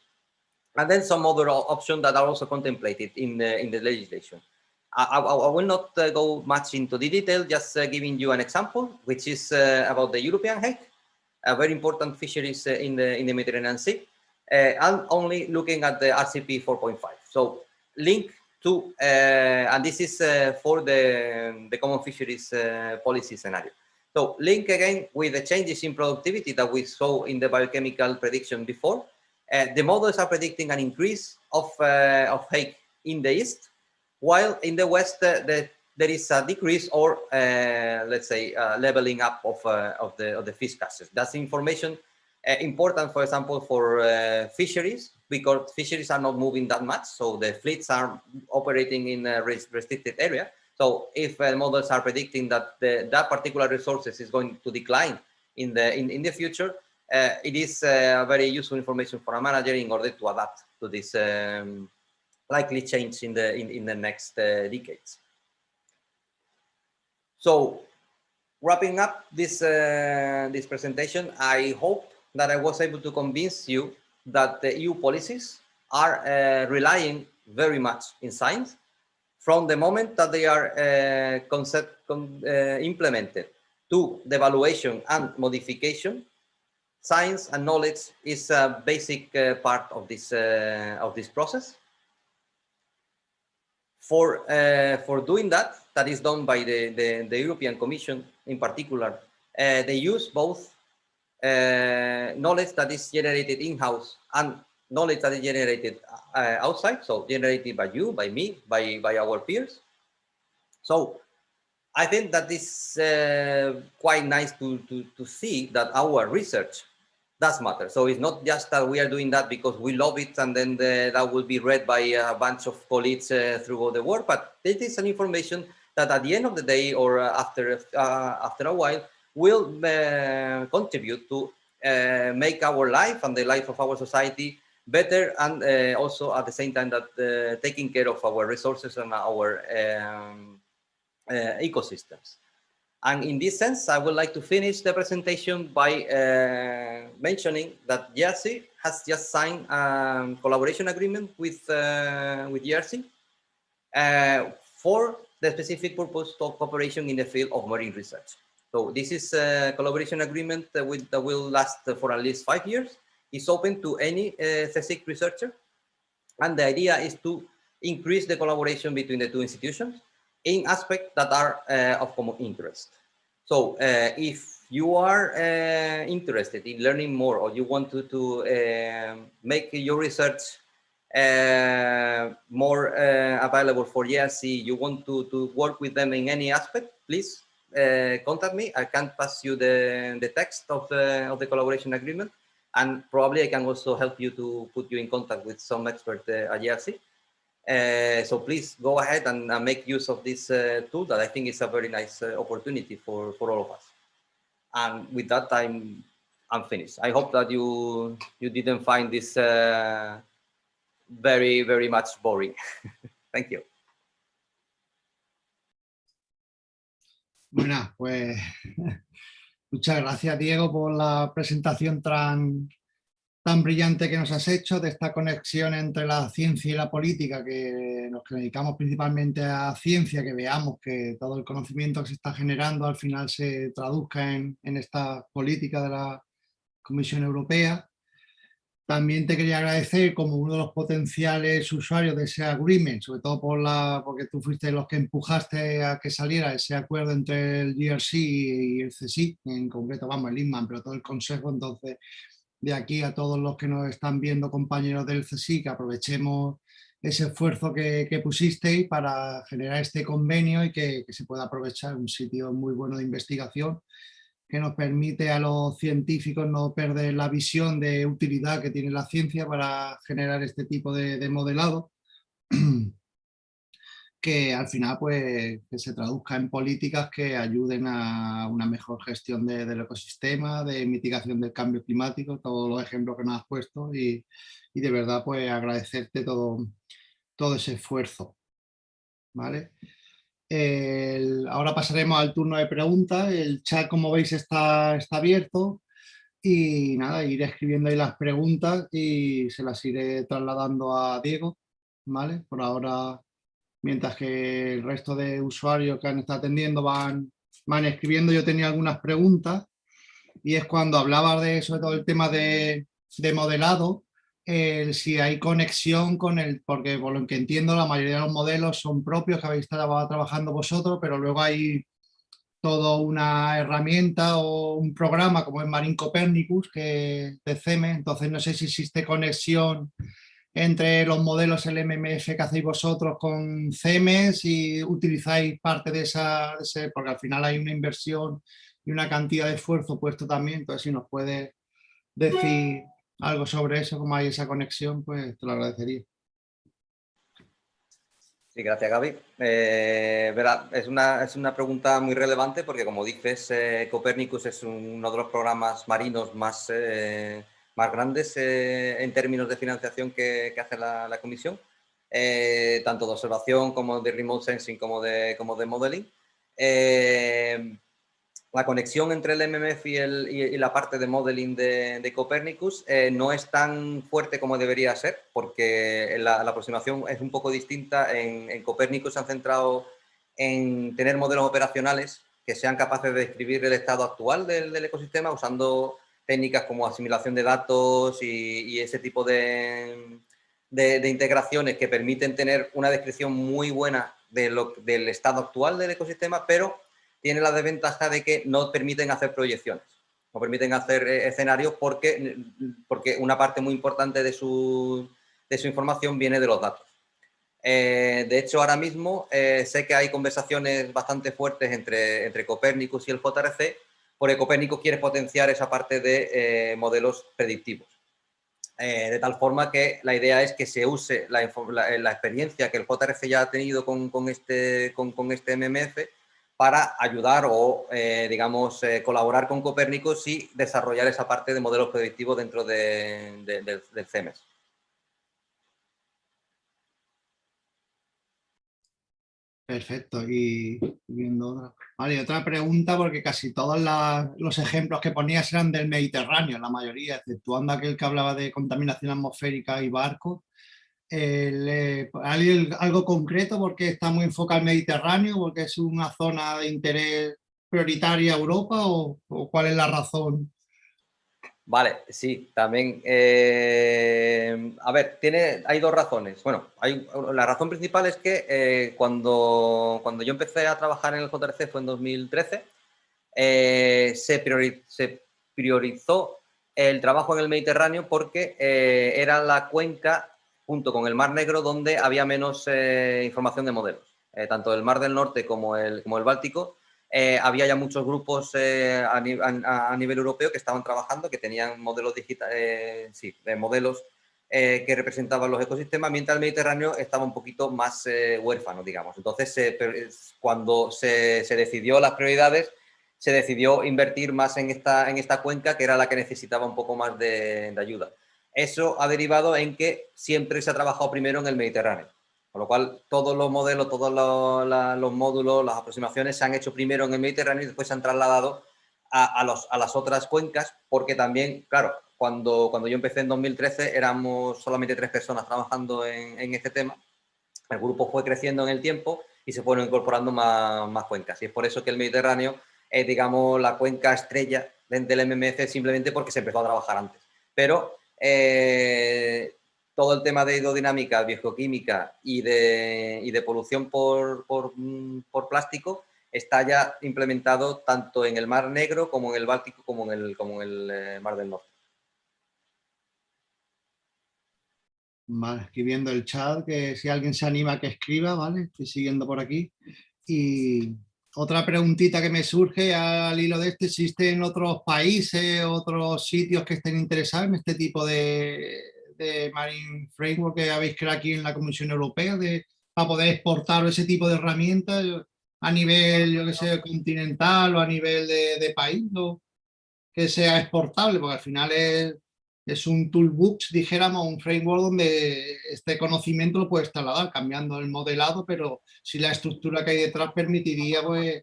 And then some other options that are also contemplated in the legislation. I will not go much into the detail, just giving you an example, which is about the European hake, a very important fisheries in the Mediterranean Sea, and only looking at the RCP 4.5. So link to, and this is for the common fisheries policy scenario. So link again with the changes in productivity that we saw in the biochemical prediction before. The models are predicting an increase of hake in the east, while in the west there is a decrease or let's say leveling up of the fish catches. That's information important, for example, for fisheries, because fisheries are not moving that much, so the fleets are operating in a restricted area. So if models are predicting that that particular resources is going to decline in the future, it is very useful information for a manager in order to adapt to this likely change in the next decades. So wrapping up this this presentation, I hope that I was able to convince you that the EU policies are relying very much in science from the moment that they are implemented to the evaluation and modification. Science and knowledge is a basic part of this process. For doing that is done by the European Commission in particular. They use both knowledge that is generated in-house and knowledge that is generated outside, so generated by you, by me, by our peers. So I think that is quite nice to see that our research does matter. So it's not just that we are doing that because we love it and then that will be read by a bunch of colleagues throughout the world, but it is an information that at the end of the day or after a while will contribute to make our life and the life of our society better, and also at the same time that taking care of our resources and our ecosystems. And in this sense, I would like to finish the presentation by mentioning that JRC has just signed a collaboration agreement with JRC for the specific purpose of cooperation in the field of marine research. So this is a collaboration agreement that will last for at least 5 years. It's open to any CSIC researcher. And the idea is to increase the collaboration between the two institutions in aspects that are of common interest. So if you are interested in learning more, or you want to make your research more available for JRC, you want to work with them in any aspect, please contact me. I can pass you the text of the collaboration agreement, and probably I can also help you to put you in contact with some expert at JRC. So please go ahead and make use of this tool that I think is a very nice opportunity for all of us. And with that, I'm finished. I hope that you didn't find this very, very much boring. Thank you. Bueno, pues muchas gracias, Diego, por la presentación tan brillante que nos has hecho de esta conexión entre la ciencia y la política, que nos dedicamos principalmente a ciencia, que veamos que todo el conocimiento que se está generando al final se traduzca en esta política de la Comisión Europea. También te quería agradecer como uno de los potenciales usuarios de ese agreement, sobre todo porque tú fuiste los que empujaste a que saliera ese acuerdo entre el GRC y el CSIC, en concreto, vamos, el ICMAN, pero todo el Consejo. Entonces, de aquí a todos los que nos están viendo, compañeros del CSIC, aprovechemos ese esfuerzo que pusisteis para generar este convenio y que se pueda aprovechar, un sitio muy bueno de investigación que nos permite a los científicos no perder la visión de utilidad que tiene la ciencia para generar este tipo de modelado, que al final pues que se traduzca en políticas que ayuden a una mejor gestión del ecosistema, de mitigación del cambio climático, todos los ejemplos que nos has puesto, y de verdad pues agradecerte todo ese esfuerzo, ¿vale? Ahora pasaremos al turno de preguntas. El chat, como veis, está abierto. Y nada, iré escribiendo ahí las preguntas y se las iré trasladando a Diego, ¿vale? Por ahora, mientras que el resto de usuarios que han estado atendiendo van escribiendo, yo tenía algunas preguntas, y es cuando hablabas de, sobre todo, el tema de modelado, si hay conexión con porque por lo que entiendo la mayoría de los modelos son propios que habéis estado trabajando vosotros, pero luego hay toda una herramienta o un programa como es Marín Copernicus de CEME. Entonces no sé si existe conexión entre los modelos, el MMF que hacéis vosotros con CEME, si utilizáis parte de ese, porque al final hay una inversión y una cantidad de esfuerzo puesto también. Entonces si nos puedes decir algo sobre eso, cómo hay esa conexión, pues te lo agradecería. Sí, gracias, Gaby. Verá, es una pregunta muy relevante porque, como dices, Copernicus es uno de los programas marinos más grandes en términos de financiación que hace la Comisión, tanto de observación como de remote sensing como de modeling. La conexión entre el MMF y la parte de modeling de Copernicus no es tan fuerte como debería ser, porque la aproximación es un poco distinta. En Copernicus se han centrado en tener modelos operacionales que sean capaces de describir el estado actual del ecosistema usando técnicas como asimilación de datos y ese tipo de integraciones que permiten tener una descripción muy buena del estado actual del ecosistema, pero tiene la desventaja de que no permiten hacer proyecciones, no permiten hacer escenarios porque una parte muy importante de su información viene de los datos. De hecho, ahora mismo sé que hay conversaciones bastante fuertes entre Copernicus y el JRC, porque Copernicus quiere potenciar esa parte de modelos predictivos. De tal forma que la idea es que se use la experiencia que el JRC ya ha tenido con este MMF para ayudar o, digamos, colaborar con Copernicus y desarrollar esa parte de modelos predictivos dentro del CEMES. Perfecto, y viendo otra. Vale, otra pregunta, porque casi todos los ejemplos que ponías eran del Mediterráneo, la mayoría, exceptuando aquel que hablaba de contaminación atmosférica y barcos. ¿Hay algo concreto porque está muy enfocado al Mediterráneo, porque es una zona de interés prioritaria a Europa, o cuál es la razón? Vale, sí, también. A ver, hay dos razones. Bueno, la razón principal es que cuando yo empecé a trabajar en el JRC fue en 2013, se priorizó el trabajo en el Mediterráneo porque era la cuenca, junto con el Mar Negro, donde había menos información de modelos. Tanto el Mar del Norte como el Báltico, había ya muchos grupos a nivel europeo que estaban trabajando, que tenían modelos digitales, modelos que representaban los ecosistemas, mientras el Mediterráneo estaba un poquito más huérfano, digamos. Entonces, cuando se decidió las prioridades, se decidió invertir más en esta cuenca, que era la que necesitaba un poco más de ayuda. Eso ha derivado en que siempre se ha trabajado primero en el Mediterráneo. Con lo cual, todos los modelos, todos los módulos, las aproximaciones se han hecho primero en el Mediterráneo y después se han trasladado a las otras cuencas, porque también, claro, cuando yo empecé en 2013 éramos solamente 3 personas trabajando en este tema. El grupo fue creciendo en el tiempo y se fueron incorporando más cuencas. Y es por eso que el Mediterráneo es, digamos, la cuenca estrella del MMF, simplemente porque se empezó a trabajar antes. Pero todo el tema de hidrodinámica, biogeoquímica y de polución por plástico está ya implementado tanto en el Mar Negro como en el Báltico como en el Mar del Norte. Vale, aquí viendo el chat, que si alguien se anima que escriba, ¿vale? Estoy siguiendo por aquí. Y otra preguntita que me surge al hilo de este: ¿existen otros países, otros sitios que estén interesados en este tipo de Marine Framework que habéis creado aquí en la Comisión Europea para poder exportar ese tipo de herramientas a nivel, yo que sé, continental o a nivel de país, ¿no? Que sea exportable? Porque al final es un toolbox, dijéramos, un framework donde este conocimiento lo puedes trasladar cambiando el modelado, pero si la estructura que hay detrás permitiría, pues,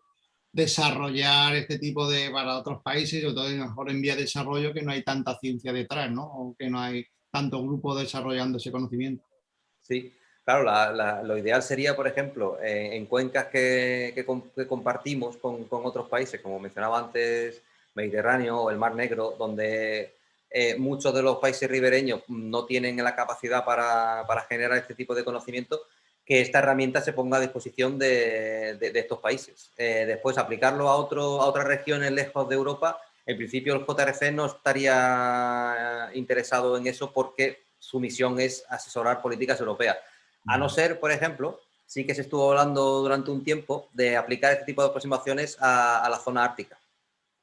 desarrollar este tipo para otros países, sobre todo mejor en vía de desarrollo, que no hay tanta ciencia detrás, ¿no? O que no hay tanto grupo desarrollando ese conocimiento. Sí, claro, lo ideal sería, por ejemplo, en cuencas que compartimos con otros países, como mencionaba antes, Mediterráneo o el Mar Negro, donde muchos de los países ribereños no tienen la capacidad para generar este tipo de conocimiento, que esta herramienta se ponga a disposición de estos países. Después, aplicarlo a otras regiones lejos de Europa, en principio el JRC no estaría interesado en eso, porque su misión es asesorar políticas europeas. A no ser, por ejemplo, sí que se estuvo hablando durante un tiempo de aplicar este tipo de aproximaciones a la zona ártica,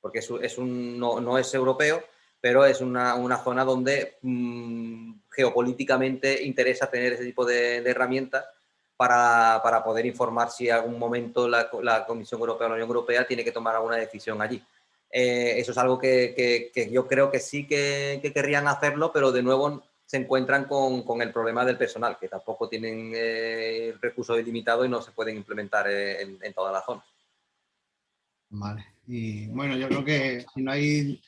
porque no es europeo, pero es una zona donde geopolíticamente interesa tener ese tipo de herramientas para poder informar si en algún momento la Comisión Europea o la Unión Europea tiene que tomar alguna decisión allí. Eso es algo que yo creo que sí que querrían hacerlo, pero de nuevo se encuentran con el problema del personal, que tampoco tienen recursos ilimitados y no se pueden implementar en toda la zona. Vale. Y bueno, yo creo que si no hay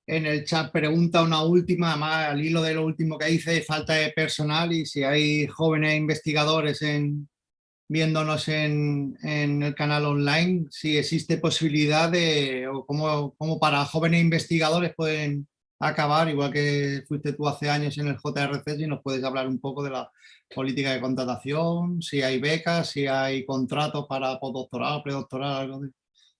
en el chat pregunta, una última, más al hilo de lo último que dice, falta de personal, y si hay jóvenes investigadores viéndonos en el canal online, si existe posibilidad o cómo para jóvenes investigadores pueden acabar, igual que fuiste tú hace años en el JRC, si nos puedes hablar un poco de la política de contratación, si hay becas, si hay contratos para postdoctorado, predoctorado, algo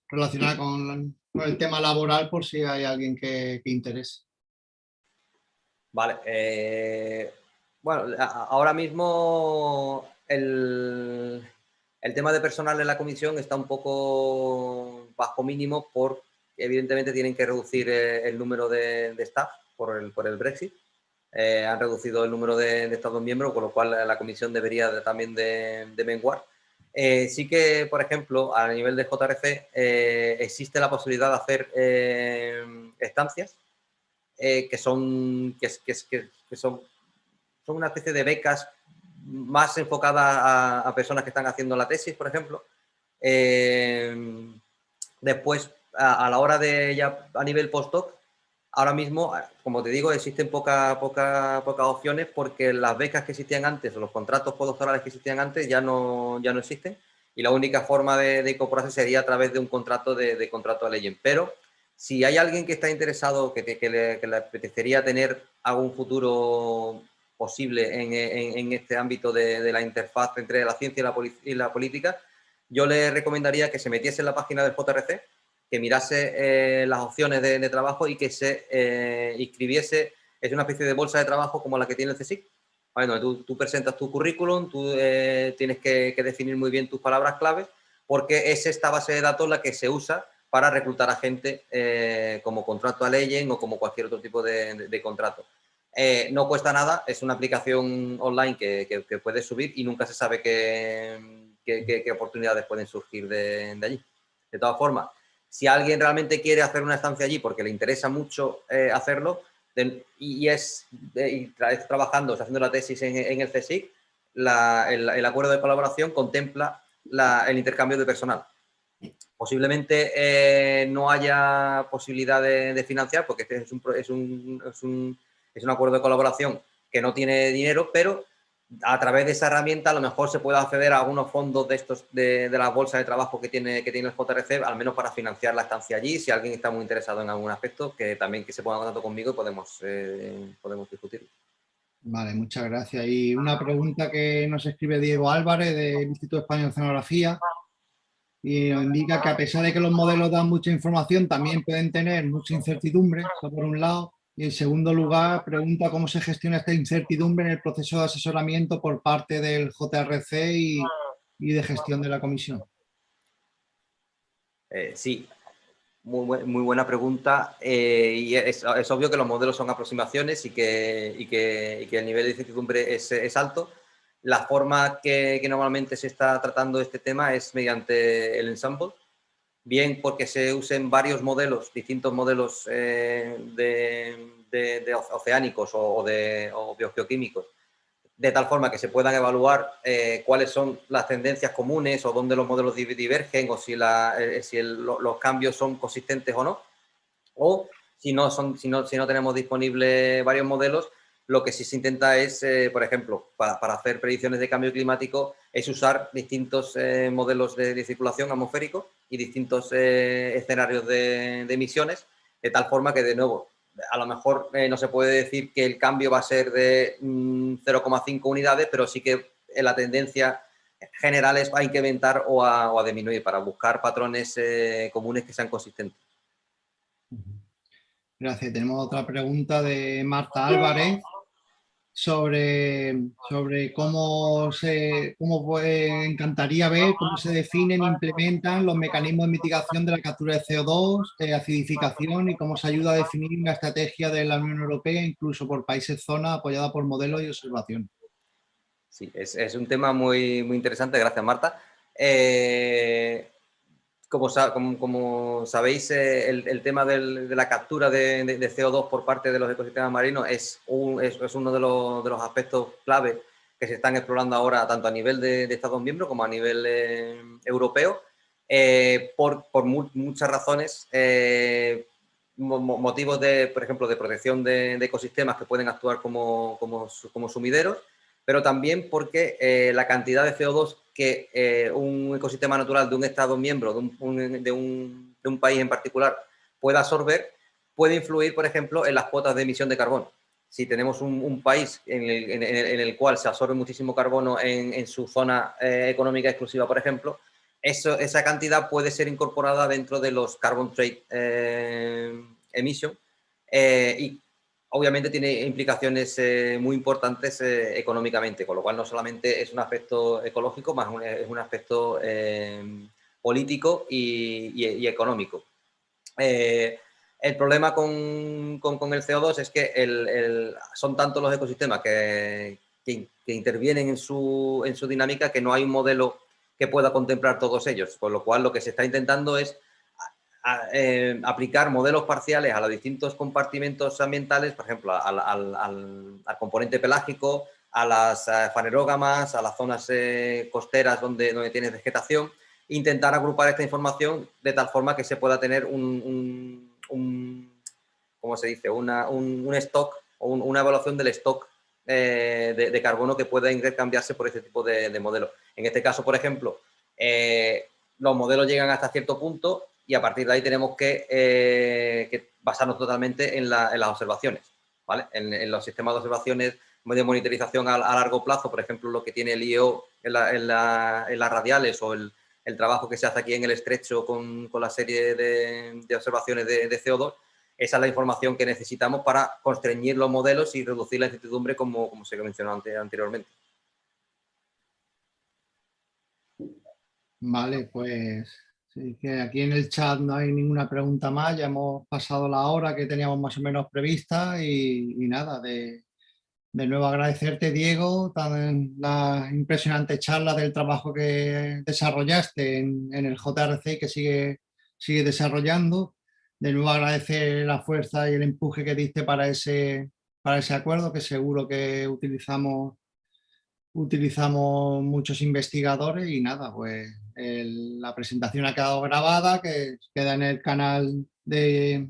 relacionado con el tema laboral, por si hay alguien que interese. Vale. Bueno, ahora mismo el tema de personal en la comisión está un poco bajo mínimo, porque evidentemente tienen que reducir el número de staff por el Brexit. Han reducido el número de Estados miembros, con lo cual la comisión debería también de menguar. Sí que, por ejemplo, a nivel de JRC existe la posibilidad de hacer estancias que son una especie de becas más enfocadas a personas que están haciendo la tesis, por ejemplo. Después, a la hora de ya a nivel postdoc, ahora mismo, como te digo, existen pocas opciones, porque las becas que existían antes o los contratos postdoctorales que existían antes ya no existen, y la única forma de incorporarse sería a través de un contrato de contrato a ley. Pero si hay alguien que está interesado, que le apetecería tener algún futuro posible en este ámbito de la interfaz entre la ciencia y la política, yo le recomendaría que se metiese en la página del JRC, que mirase las opciones de trabajo y que se inscribiese. Es una especie de bolsa de trabajo como la que tiene el CSIC. Bueno, tú presentas tu currículum, tú tienes que definir muy bien tus palabras clave, porque es esta base de datos la que se usa para reclutar a gente como contrato a ley o como cualquier otro tipo de contrato. No cuesta nada, es una aplicación online que puedes subir y nunca se sabe qué oportunidades pueden surgir de allí. De todas formas, si alguien realmente quiere hacer una estancia allí porque le interesa mucho hacerlo y está trabajando, está haciendo la tesis en el CSIC, el acuerdo de colaboración contempla el intercambio de personal. Posiblemente no haya posibilidad de financiar, porque este es un acuerdo de colaboración que no tiene dinero, pero a través de esa herramienta a lo mejor se puede acceder a algunos fondos de estos de las bolsas de trabajo que tiene el JRC, al menos para financiar la estancia allí. Si alguien está muy interesado en algún aspecto, que también se ponga en contacto conmigo y podemos discutirlo. Vale, muchas gracias. Y una pregunta que nos escribe Diego Álvarez del Instituto Español de Oceanografía y nos indica que a pesar de que los modelos dan mucha información, también pueden tener mucha incertidumbre, eso por un lado. Y en segundo lugar, pregunta cómo se gestiona esta incertidumbre en el proceso de asesoramiento por parte del JRC y de gestión de la comisión. Sí, muy buena pregunta. Y es obvio que los modelos son aproximaciones y que el nivel de incertidumbre es alto. La forma que normalmente se está tratando este tema es mediante el ensemble, bien porque se usen varios modelos, distintos modelos de oceánicos o biogeoquímicos, de tal forma que se puedan evaluar cuáles son las tendencias comunes o dónde los modelos divergen o si los cambios son consistentes o no. O si no tenemos disponibles varios modelos, lo que sí se intenta es, por ejemplo, para hacer predicciones de cambio climático, es usar distintos modelos de circulación atmosférico y distintos escenarios de emisiones, de tal forma que, de nuevo, a lo mejor no se puede decir que el cambio va a ser de 0,5 unidades, pero sí que la tendencia general es a incrementar o a disminuir para buscar patrones comunes que sean consistentes. Gracias. Tenemos otra pregunta de Marta Álvarez sobre cómo encantaría ver cómo se definen e implementan los mecanismos de mitigación de la captura de CO2, acidificación y cómo se ayuda a definir una estrategia de la Unión Europea, incluso por países zona, apoyada por modelos y observación. Sí, es un tema muy interesante. Gracias, Marta. Como sabéis, el tema de la captura de CO2 por parte de los ecosistemas marinos es uno de los aspectos clave que se están explorando ahora, tanto a nivel de Estados miembros como a nivel europeo, por muchas razones, motivos por ejemplo, de protección de ecosistemas que pueden actuar como sumideros, pero también porque la cantidad de CO2 que un ecosistema natural de un Estado miembro, de un país en particular, pueda absorber, puede influir, por ejemplo, en las cuotas de emisión de carbono. Si tenemos un país en el cual se absorbe muchísimo carbono en su zona económica exclusiva, por ejemplo, esa cantidad puede ser incorporada dentro de los carbon trade emission y obviamente tiene implicaciones muy importantes económicamente, con lo cual no solamente es un aspecto ecológico, más es un aspecto político y económico. El problema con el CO2 es que son tantos los ecosistemas que intervienen en su dinámica que no hay un modelo que pueda contemplar todos ellos, con lo cual lo que se está intentando es aplicar modelos parciales a los distintos compartimentos ambientales, por ejemplo, al componente pelágico, a las fanerógamas, a las zonas costeras donde tienes vegetación, e intentar agrupar esta información de tal forma que se pueda tener ¿cómo se dice? Un stock o una evaluación del stock de carbono que pueda intercambiarse por este tipo de modelos. En este caso, por ejemplo, los modelos llegan hasta cierto punto y a partir de ahí tenemos que basarnos totalmente en las observaciones, ¿vale? En los sistemas de observaciones de monitorización a largo plazo, por ejemplo, lo que tiene el IEO en las radiales o el trabajo que se hace aquí en el estrecho con la serie de observaciones de CO2, esa es la información que necesitamos para constreñir los modelos y reducir la incertidumbre como se mencionó anteriormente. Vale, pues sí, que aquí en el chat no hay ninguna pregunta más, ya hemos pasado la hora que teníamos más o menos prevista y nada, de nuevo agradecerte, Diego, la impresionante charla del trabajo que desarrollaste en el JRC y que sigue desarrollando. De nuevo agradecer la fuerza y el empuje que diste para ese acuerdo, que seguro que utilizamos utilizamos muchos investigadores y nada, pues la presentación ha quedado grabada, que queda en el canal de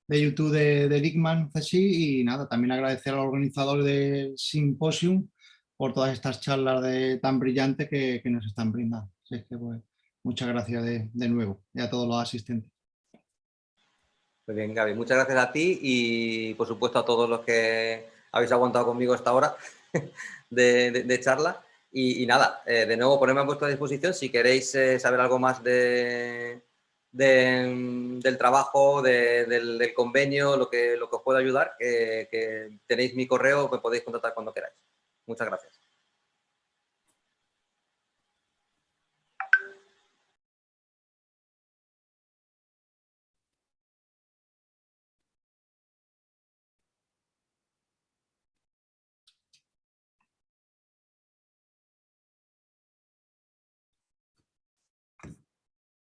YouTube del ICMAN CSIC y nada, también agradecer al organizador del Seamposium por todas estas charlas tan brillantes que nos están brindando. Así es que, pues, muchas gracias de nuevo y a todos los asistentes. Muy bien, Gaby, muchas gracias a ti y por supuesto a todos los que habéis aguantado conmigo esta hora de charla. Y nada, de nuevo ponerme a vuestra disposición si queréis saber algo más del trabajo, del convenio, lo que os pueda ayudar, que tenéis mi correo, me podéis contactar cuando queráis. Muchas gracias.